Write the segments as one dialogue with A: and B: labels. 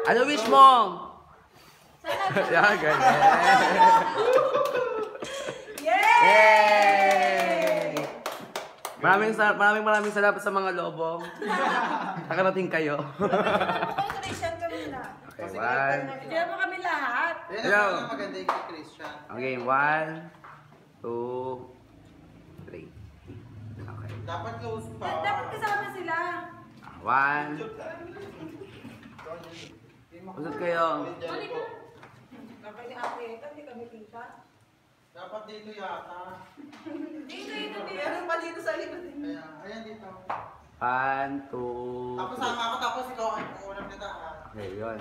A: Ano wish mo? Yan, ganyan. Yay! Maraming salamat sa mga lobong. Nakarating kayo.
B: Christian kami na.
A: Okay, one.
B: Diyan mo kami lahat.
A: Hello.
C: Maganda yung kay Christian.
A: Okay, 1, 2, 3. Okay.
C: Dapat close pa.
B: Dapat kasama sila.
A: 1. Usod kayo.
B: Kapag ni Ate, hindi kami tita.
C: Dapat dito yata.
B: Dito. Ano pa dito sa likod?
C: Ayan dito.
A: 1, 2,
C: Tapos sama ako, tapos ikaw ay kukulang nito.
A: okay, yun.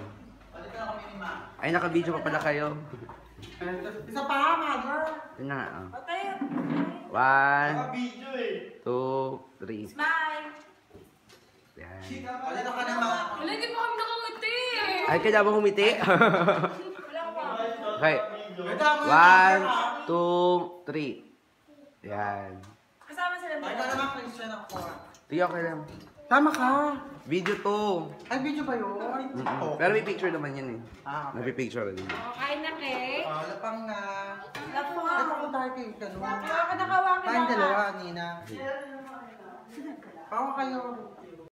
C: Balik na kami ni Ma.
A: Ay, naka-video pa pala kayo.
C: Isa pa, mother.
A: Yun na nga.
B: Patay.
A: 1,
C: Video eh.
A: 2, 3.
B: Smile.
A: Yan.
C: Alito ka na, Ma.
B: Wala, hindi pa kami nakangiti.
A: Ay, kailangan mo humiti?
B: Wala ko pa.
A: Okay. 1, 2, 3. Yan.
B: Kasama sila.
C: Ay, ka naman, Christian ako.
A: Tiyo, okay lang.
C: Tama ka.
A: Video to.
C: Ay, video ba yun?
A: Pero may picture naman yan eh.
C: Ah, okay.
A: Nagpipicture rin.
B: Kain na, cake.
C: Lapang na.
B: Lapo.
C: Ay, kung tayo kayo, ganun.
B: Hawakan na kawakan
C: Tayong dalawa, Nina. Pawa kayo.